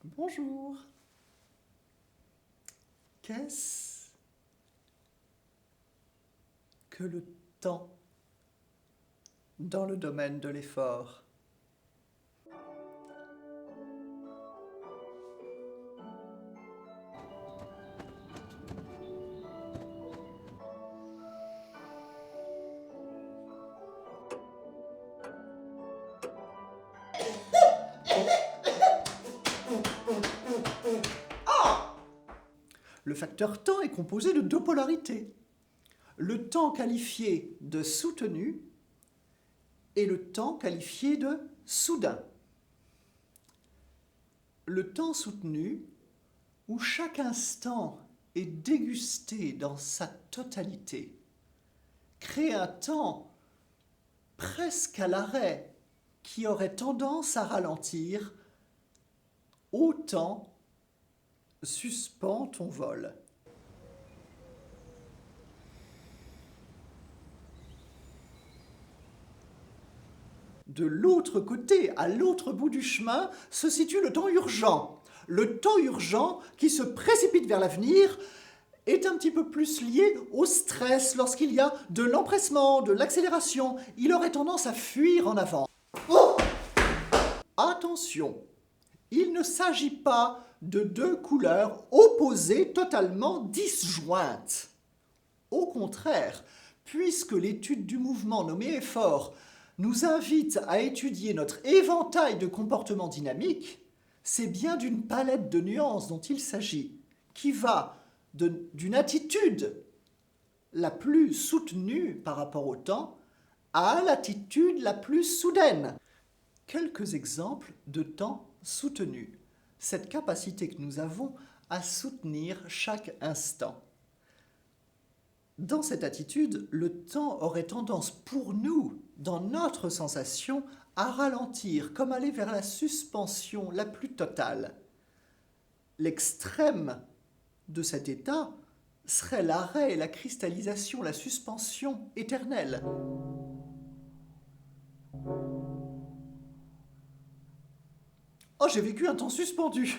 Bonjour. Qu'est-ce que le temps dans le domaine de l'effort? Le facteur temps est composé de deux polarités. Le temps qualifié de soutenu et le temps qualifié de soudain. Le temps soutenu, où chaque instant est dégusté dans sa totalité, crée un temps presque à l'arrêt qui aurait tendance à ralentir. Autant suspends ton vol. De l'autre côté, à l'autre bout du chemin, se situe le temps urgent. Le temps urgent qui se précipite vers l'avenir est un petit peu plus lié au stress lorsqu'il y a de l'empressement, de l'accélération. Il aurait tendance à fuir en avant. Oh ! Attention, il ne s'agit pas de deux couleurs opposées totalement disjointes. Au contraire, puisque l'étude du mouvement nommé effort nous invite à étudier notre éventail de comportements dynamiques, c'est bien d'une palette de nuances dont il s'agit, qui va d'une attitude la plus soutenue par rapport au temps à l'attitude la plus soudaine. Quelques exemples de temps soutenu. Cette capacité que nous avons à soutenir chaque instant. Dans cette attitude, le temps aurait tendance pour nous, dans notre sensation, à ralentir, comme aller vers la suspension la plus totale. L'extrême de cet état serait l'arrêt et la cristallisation, la suspension éternelle. Oh, j'ai vécu un temps suspendu.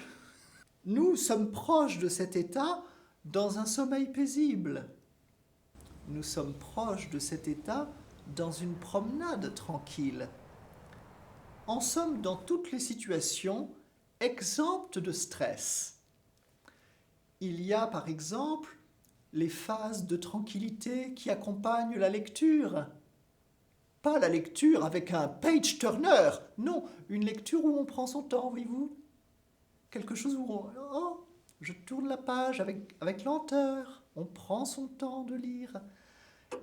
Nous sommes proches de cet état dans un sommeil paisible. Nous sommes proches de cet état dans une promenade tranquille. En somme, dans toutes les situations exemptes de stress. Il y a par exemple les phases de tranquillité qui accompagnent la lecture. Pas la lecture avec un page-turner, non, une lecture où on prend son temps, voyez-vous. Quelque chose où je tourne la page avec lenteur, on prend son temps de lire.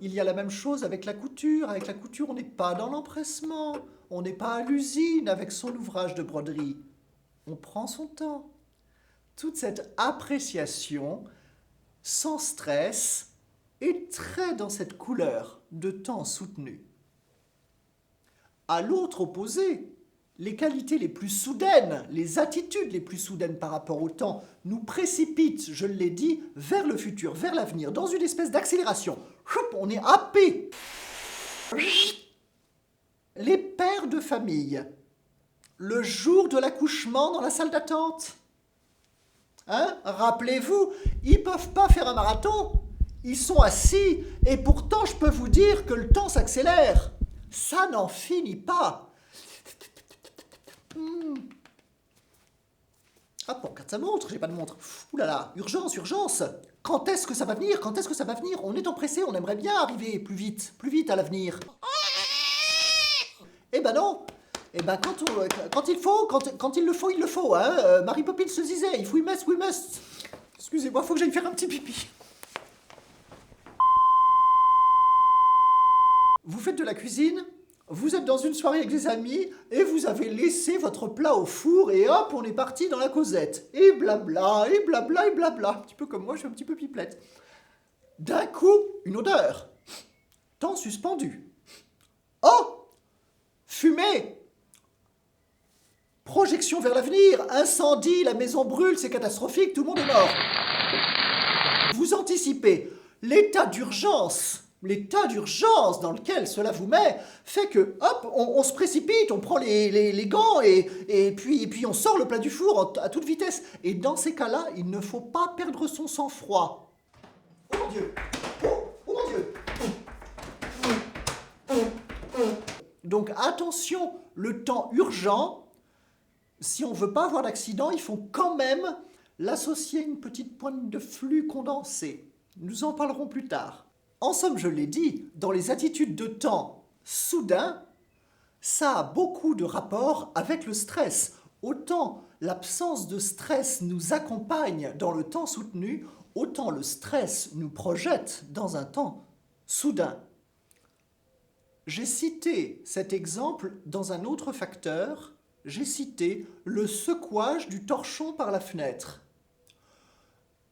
Il y a la même chose avec la couture. Avec la couture, on n'est pas dans l'empressement, on n'est pas à l'usine avec son ouvrage de broderie. On prend son temps. Toute cette appréciation, sans stress, est très dans cette couleur de temps soutenu. À l'autre opposé, les qualités les plus soudaines, les attitudes les plus soudaines par rapport au temps nous précipitent, je l'ai dit, vers le futur, vers l'avenir, dans une espèce d'accélération. On est happé. Les pères de famille, le jour de l'accouchement dans la salle d'attente. Rappelez-vous, ils ne peuvent pas faire un marathon. Ils sont assis et pourtant je peux vous dire que le temps s'accélère. Ça n'en finit pas. Hop, on regarde sa montre, j'ai pas de montre. Ouh là là, urgence, urgence. Quand est-ce que ça va venir? Quand est-ce que ça va venir? On est empressé, on aimerait bien arriver plus vite à l'avenir. Eh ben non. Eh ben quand il le faut, il le faut. Mary Poppins se disait, if we must, we must. Excusez-moi, faut que j'aille faire un petit pipi. Vous faites de la cuisine, vous êtes dans une soirée avec des amis et vous avez laissé votre plat au four et hop, on est parti dans la causette. Et blabla, et blabla, et blabla. Un petit peu comme moi, je suis un petit peu pipelette. D'un coup, une odeur. Temps suspendu. Oh! Fumée! Projection vers l'avenir, incendie, la maison brûle, c'est catastrophique, tout le monde est mort. Vous anticipez l'état d'urgence L'état d'urgence dans lequel cela vous met fait que, hop, on se précipite, on prend les gants et puis on sort le plat du four à toute vitesse. Et dans ces cas-là, il ne faut pas perdre son sang-froid. Oh mon Dieu! Oh mon Dieu! Donc attention, le temps urgent, si on ne veut pas avoir d'accident, il faut quand même l'associer à une petite pointe de flux condensé. Nous en parlerons plus tard. En somme, je l'ai dit, dans les attitudes de temps soudain, ça a beaucoup de rapport avec le stress. Autant l'absence de stress nous accompagne dans le temps soutenu, autant le stress nous projette dans un temps soudain. J'ai cité cet exemple dans un autre facteur, j'ai cité le secouage du torchon par la fenêtre.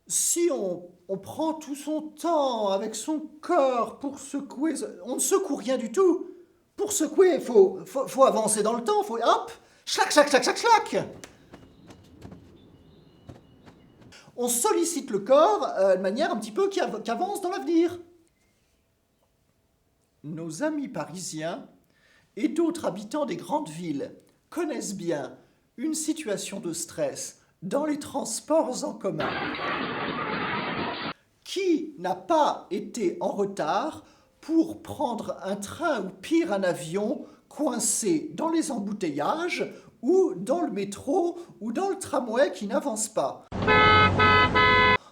Si on prend tout son temps avec son corps pour secouer, on ne secoue rien du tout. Pour secouer, il faut avancer dans le temps, il faut hop, schlac, schlac, schlac, schlac, schlac. On sollicite le corps de manière un petit peu qui avance dans l'avenir. Nos amis parisiens et d'autres habitants des grandes villes connaissent bien une situation de stress dans les transports en commun. Qui n'a pas été en retard pour prendre un train ou pire un avion coincé dans les embouteillages ou dans le métro ou dans le tramway qui n'avance pas?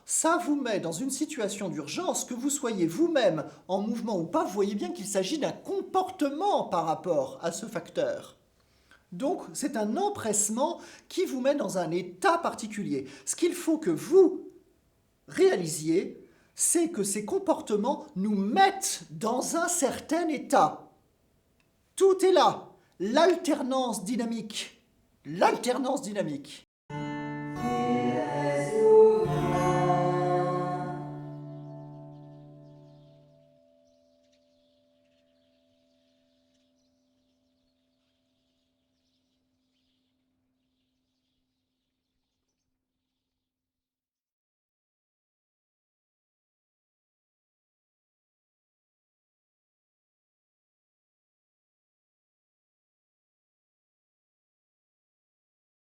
Ça vous met dans une situation d'urgence, que vous soyez vous-même en mouvement ou pas, vous voyez bien qu'il s'agit d'un comportement par rapport à ce facteur. Donc, c'est un empressement qui vous met dans un état particulier. Ce qu'il faut que vous réalisiez, c'est que ces comportements nous mettent dans un certain état. Tout est là. L'alternance dynamique. L'alternance dynamique.